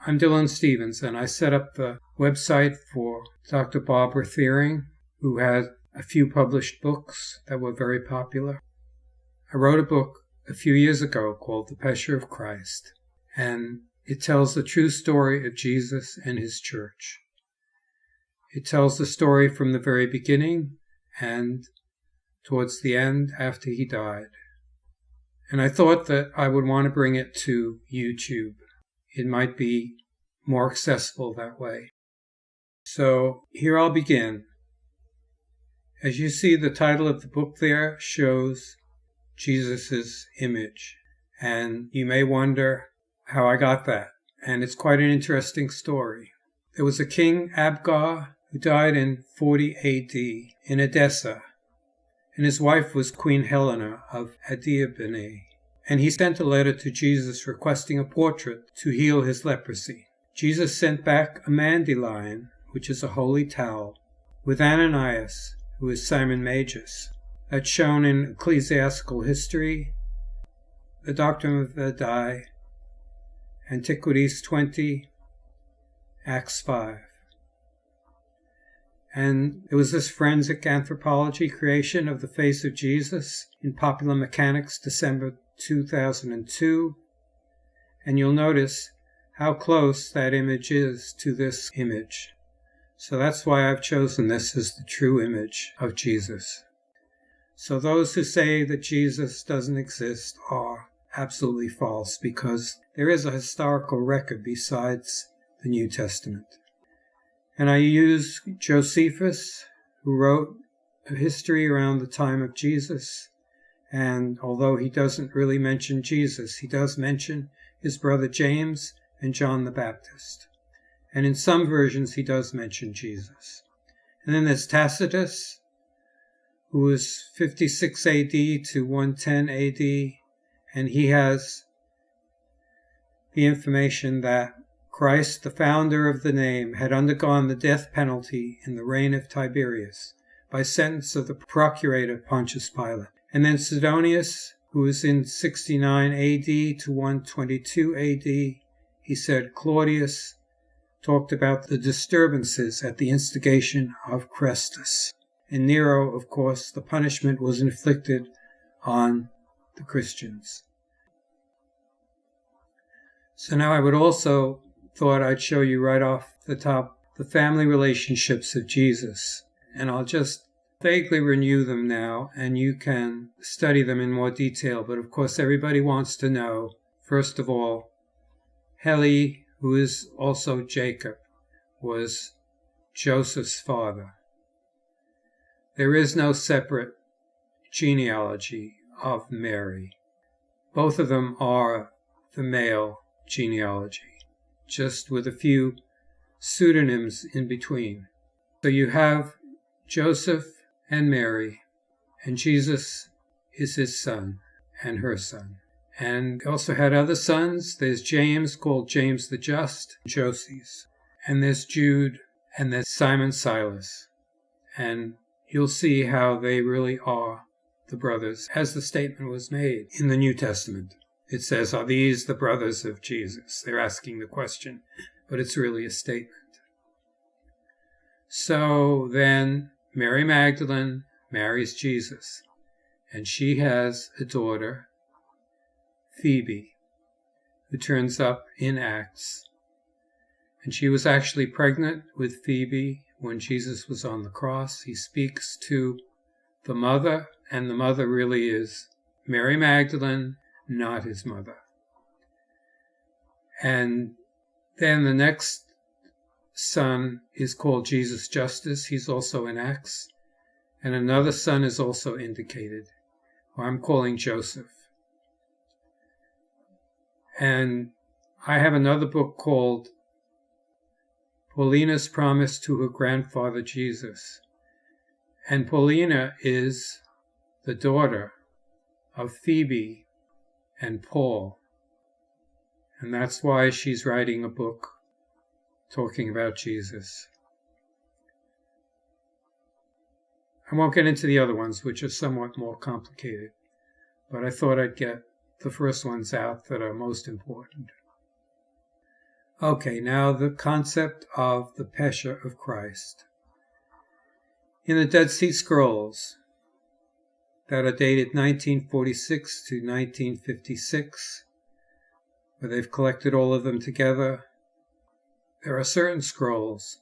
I'm Dylan Stevens, and I set up the website for Dr. Barbara Thiering, who had a few published books that were very popular. I wrote a book a few years ago called The Pesher of Christ, and it tells the true story of Jesus and his church. It tells the story from the very beginning and towards the end after he died. And I thought that I would want to bring it to YouTube. It might be more accessible that way. So here I'll begin. As you see, the title of the book there shows Jesus' image. And you may wonder how I got that. And it's quite an interesting story. There was a king, Abgar, who died in 40 AD in Edessa. And his wife was Queen Helena of Adiabene. And he sent a letter to Jesus requesting a portrait to heal his leprosy. Jesus sent back a mandelion, which is a holy towel, with Ananias, who is Simon Magus. That's shown in Ecclesiastical History, the Doctrine of the Day, Antiquities 20, Acts 5. And it was this forensic anthropology creation of the face of Jesus in Popular Mechanics, December 2002. And you'll notice how close that image is to this image. So that's why I've chosen this as the true image of Jesus. So those who say that Jesus doesn't exist are absolutely false, because there is a historical record besides the New Testament. And I use Josephus, who wrote a history around the time of Jesus. And although he doesn't really mention Jesus, he does mention his brother James and John the Baptist. And in some versions, he does mention Jesus. And then there's Tacitus, who was 56 AD to 110 AD. And he has the information that Christ, the founder of the name, had undergone the death penalty in the reign of Tiberius by sentence of the procurator Pontius Pilate. And then Sidonius, who was in 69 AD to 122 AD, he said Claudius talked about the disturbances at the instigation of Chrestus. In Nero, of course, the punishment was inflicted on the Christians. So now I would also thought I'd show you right off the top the family relationships of Jesus. And I'll just vaguely renew them now, and you can study them in more detail. But of course, everybody wants to know, first of all, Heli, who is also Jacob, was Joseph's father. There is no separate genealogy of Mary. Both of them are the male genealogy, just with a few pseudonyms in between. So you have Joseph and Mary, and Jesus is his son and her son. And they also had other sons. There's James, called James the Just, Joses. And there's Jude, and there's Simon Silas. And you'll see how they really are the brothers, as the statement was made in the New Testament. It says, are these the brothers of Jesus? They're asking the question, but it's really a statement. So then Mary Magdalene marries Jesus, and she has a daughter, Phoebe, who turns up in Acts. And she was actually pregnant with Phoebe when Jesus was on the cross. He speaks to the mother, and the mother really is Mary Magdalene, not his mother. And then the next son is called Jesus Justus. He's also in Acts. And another son is also indicated, who I'm calling Joseph. And I have another book called Paulina's Promise to Her Grandfather Jesus. And Paulina is the daughter of Phoebe and Paul. And that's why she's writing a book talking about Jesus. I won't get into the other ones, which are somewhat more complicated, but I thought I'd get the first ones out that are most important. Okay, now the concept of the Pesha of Christ. In the Dead Sea Scrolls that are dated 1946 to 1956, where they've collected all of them together, there are certain scrolls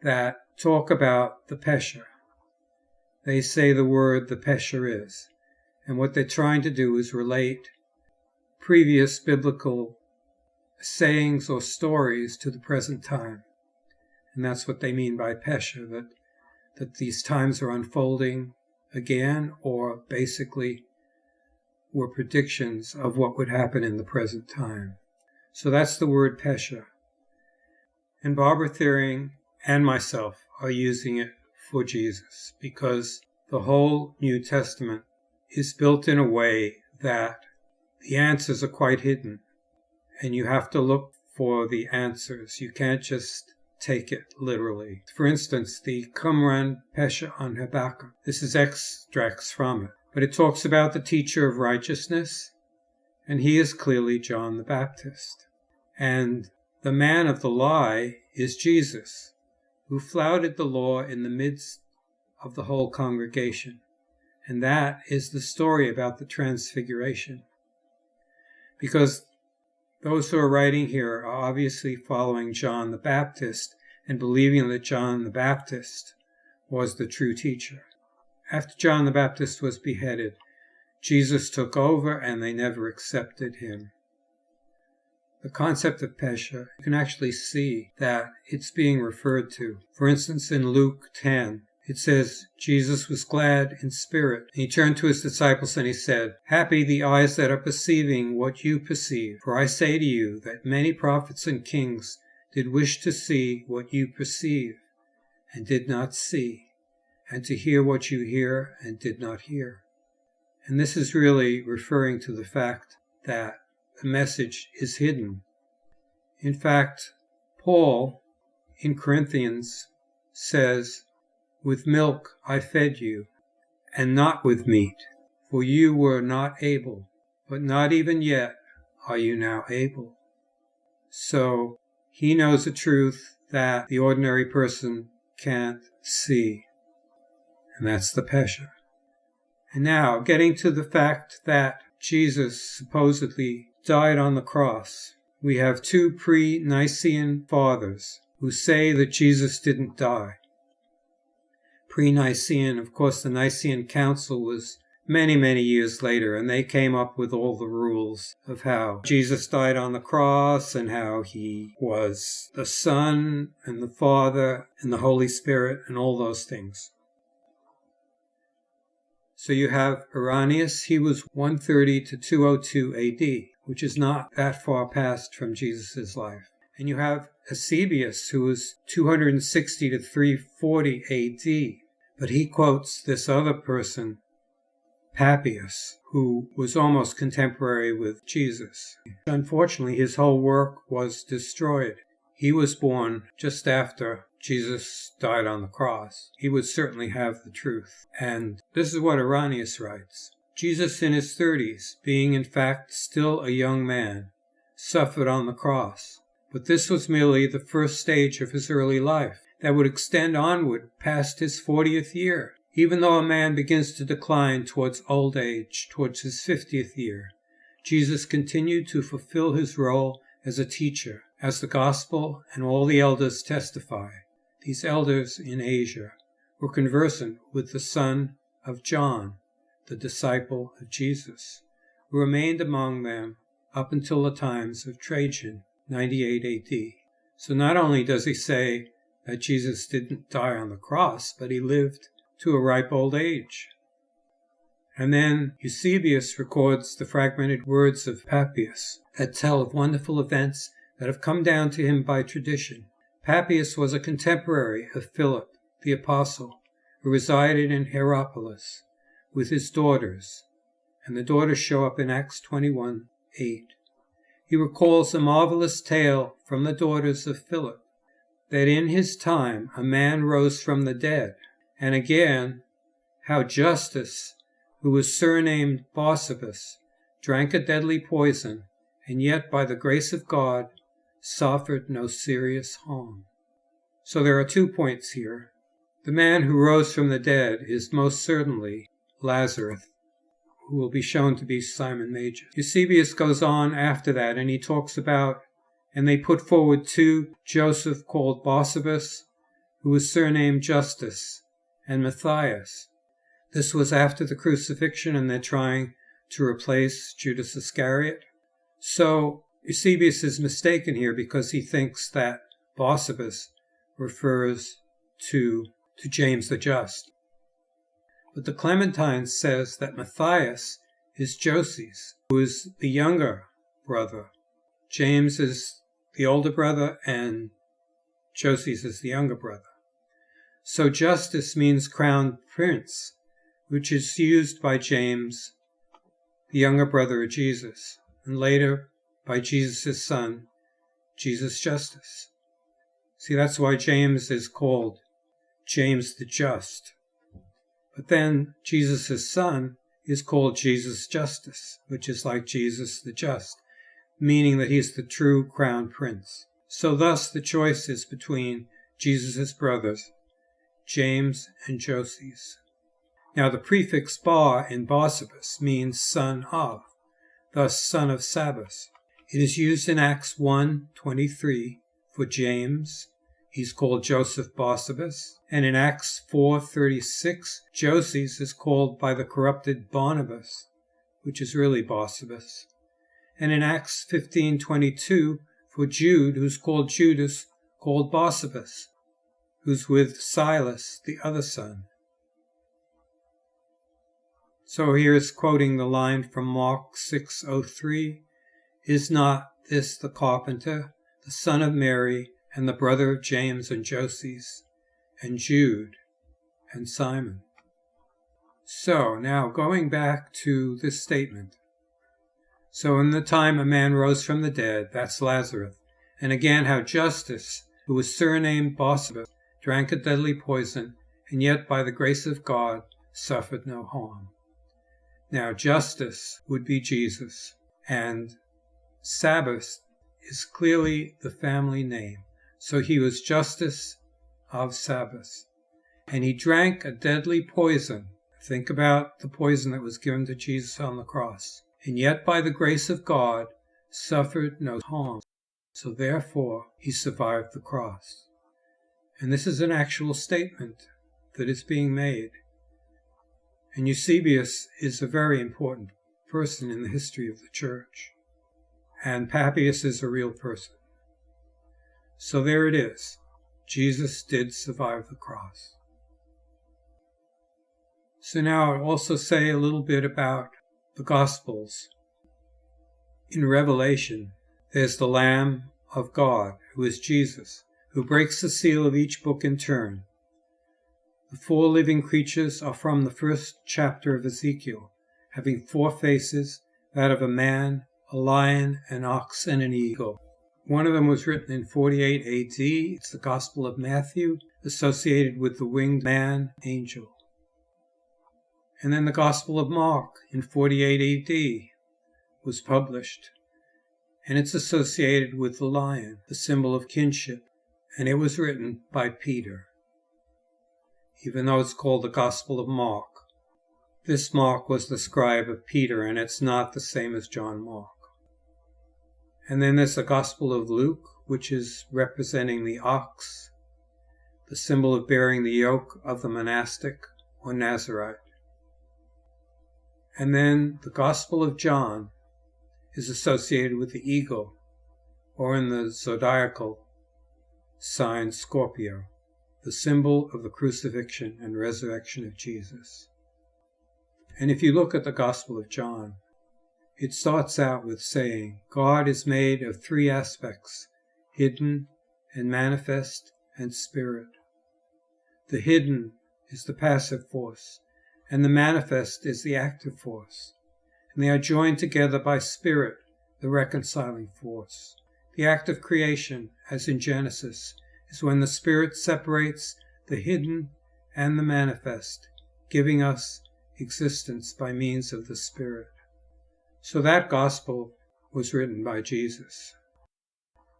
that talk about the Pesha. They say the word the Pesha is, and what they're trying to do is relate previous biblical sayings or stories to the present time. And that's what they mean by Pesha, that these times are unfolding again, or basically were predictions of what would happen in the present time. So that's the word Pesha. And Barbara Thiering and myself are using it for Jesus, because the whole New Testament is built in a way that the answers are quite hidden, and you have to look for the answers. You can't just take it literally. For instance, the Qumran Pesha on Habakkuk. This is extracts from it, but it talks about the teacher of righteousness, and he is clearly John the Baptist. And the man of the lie is Jesus, who flouted the law in the midst of the whole congregation. And that is the story about the Transfiguration. Because those who are writing here are obviously following John the Baptist and believing that John the Baptist was the true teacher. After John the Baptist was beheaded, Jesus took over and they never accepted him. The concept of Pesha, you can actually see that it's being referred to. For instance, in Luke 10, it says, Jesus was glad in spirit. And he turned to his disciples and he said, Happy the eyes that are perceiving what you perceive. For I say to you that many prophets and kings did wish to see what you perceive, and did not see, and to hear what you hear, and did not hear. And this is really referring to the fact that the message is hidden. In fact, Paul in Corinthians says, With milk I fed you, and not with meat, for you were not able, but not even yet are you now able. So he knows a truth that the ordinary person can't see, and that's the Pesha. And now, getting to the fact that Jesus supposedly died on the cross, we have two pre-Nicene fathers who say that Jesus didn't die. Pre-Nicene, of course, the Nicene Council was many, many years later, and they came up with all the rules of how Jesus died on the cross and how he was the Son and the Father and the Holy Spirit and all those things. So you have Irenaeus, he was 130 to 202 AD, which is not that far past from Jesus' life. And you have Eusebius, who was 260 to 340 AD, but he quotes this other person, Papias, who was almost contemporary with Jesus. Unfortunately, his whole work was destroyed. He was born just after Jesus died on the cross. He would certainly have the truth. And this is what Irenaeus writes. Jesus in his 30s, being in fact still a young man, suffered on the cross. But this was merely the first stage of his early life that would extend onward past his 40th year. Even though a man begins to decline towards old age, towards his 50th year, Jesus continued to fulfill his role as a teacher, as the gospel and all the elders testify. These elders in Asia were conversant with the son of John, the disciple of Jesus, who remained among them up until the times of Trajan, 98 AD. So not only does he say that Jesus didn't die on the cross, but he lived to a ripe old age. And then Eusebius records the fragmented words of Papias that tell of wonderful events that have come down to him by tradition. Papias was a contemporary of Philip the Apostle, who resided in Hierapolis with his daughters, and the daughters show up in Acts 21:8. He recalls a marvelous tale from the daughters of Philip, that in his time a man rose from the dead, and again, how Justus, who was surnamed Barsabas, drank a deadly poison, and yet by the grace of God suffered no serious harm. So there are 2 points here. The man who rose from the dead is most certainly Lazarus, who will be shown to be Simon Magus. Eusebius goes on after that, and he talks about, and they put forward 2, Joseph called Barsabas, who was surnamed Justus, and Matthias. This was after the crucifixion, and they're trying to replace Judas Iscariot. So Eusebius is mistaken here because he thinks that Barsabas refers to James the Just. But the Clementine says that Matthias is Joses, who is the younger brother. James is the older brother and Joses is the younger brother. So Justus means crowned prince, which is used by James, the younger brother of Jesus, and later by Jesus' son, Jesus Justus. See, that's why James is called James the Just. But then Jesus' son is called Jesus Justus, which is like Jesus the Just, meaning that he's the true crown prince. So thus the choice is between Jesus' brothers, James and Joses. Now the prefix bar in Barsabas means son of, thus son of Sabas. It is used in Acts 1:23 for James. He's called Joseph Barsabas. And in Acts 4:36, Joses is called by the corrupted Barnabas, which is really Barsabas. And in Acts 15:22, for Jude, who's called Judas, called Barsabas, who's with Silas, the other son. So here's quoting the line from Mark 6:03, "Is not this the carpenter, the son of Mary, and the brother of James and Joses, and Jude, and Simon?" So now going back to this statement. So in the time a man rose from the dead, that's Lazarus, and again how Justus, who was surnamed Barsabas, drank a deadly poison, and yet by the grace of God suffered no harm. Now Justus would be Jesus, and Sabas is clearly the family name. So he was Justus of Sabas, and he drank a deadly poison. Think about the poison that was given to Jesus on the cross. And yet by the grace of God suffered no harm. So therefore he survived the cross. And this is an actual statement that is being made. And Eusebius is a very important person in the history of the church. And Papias is a real person. So there it is. Jesus did survive the cross. So now I'll also say a little bit about the Gospels. In Revelation, there's the Lamb of God, who is Jesus, who breaks the seal of each book in turn. The 4 living creatures are from the first chapter of Ezekiel, having 4 faces, that of a man, a lion, an ox, and an eagle. One of them was written in 48 AD. It's the Gospel of Matthew, associated with the winged man angel. And then the Gospel of Mark in 48 AD was published, and it's associated with the lion, the symbol of kinship, and it was written by Peter. Even though it's called the Gospel of Mark, this Mark was the scribe of Peter, and it's not the same as John Mark. And then there's the Gospel of Luke, which is representing the ox, the symbol of bearing the yoke of the monastic or Nazarite. And then the Gospel of John is associated with the eagle, or in the zodiacal sign Scorpio, the symbol of the crucifixion and resurrection of Jesus. And if you look at the Gospel of John, it starts out with saying, God is made of 3 aspects, hidden and manifest and spirit. The hidden is the passive force, and the manifest is the active force, and they are joined together by spirit, the reconciling force. The act of creation, as in Genesis, is when the spirit separates the hidden and the manifest, giving us existence by means of the spirit. So that gospel was written by Jesus.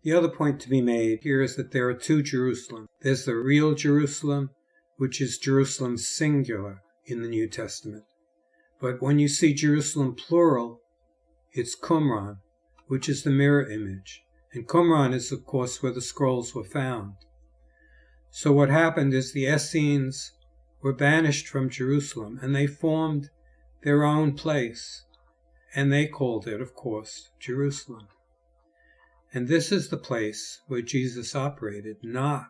The other point to be made here is that there are two Jerusalems. There's the real Jerusalem, which is Jerusalem singular in the New Testament. But when you see Jerusalem plural, it's Qumran, which is the mirror image. And Qumran is, of course, where the scrolls were found. So what happened is the Essenes were banished from Jerusalem, and they formed their own place. And they called it, of course, Jerusalem. And this is the place where Jesus operated, not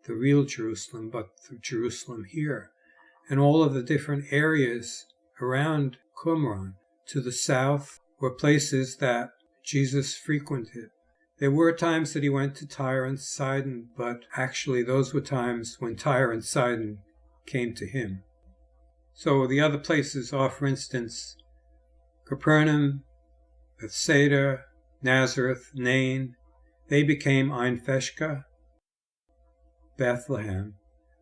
the real Jerusalem, but the Jerusalem here. And all of the different areas around Qumran to the south were places that Jesus frequented. There were times that he went to Tyre and Sidon, but actually those were times when Tyre and Sidon came to him. So the other places are, for instance, Capernaum, Bethsaida, Nazareth, Nain. They became Ein Feshka, Bethlehem,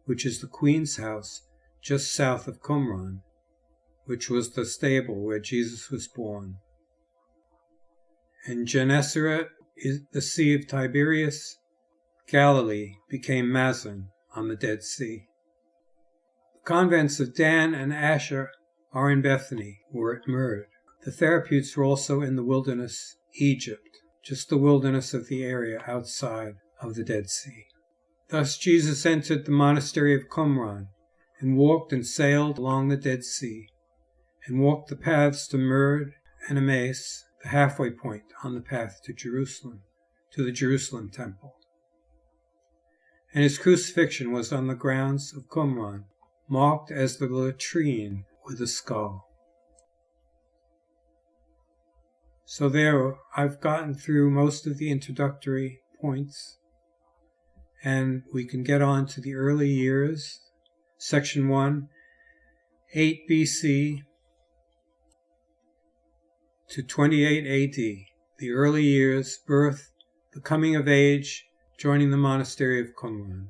which is the Queen's house just south of Qumran, which was the stable where Jesus was born. And Gennesaret is the Sea of Tiberias. Galilee became Mazan on the Dead Sea. The convents of Dan and Asher are in Bethany, or at Merd. The Therapeutes were also in the wilderness, Egypt, just the wilderness of the area outside of the Dead Sea. Thus Jesus entered the monastery of Qumran, and walked and sailed along the Dead Sea, and walked the paths to Merd and Emmaus, the halfway point on the path to Jerusalem, to the Jerusalem temple. And his crucifixion was on the grounds of Qumran, marked as the latrine with a skull. So there, I've gotten through most of the introductory points, and we can get on to the early years. Section 1, 8 BC to 28 AD, the early years, birth, the coming of age, joining the monastery of Qumran.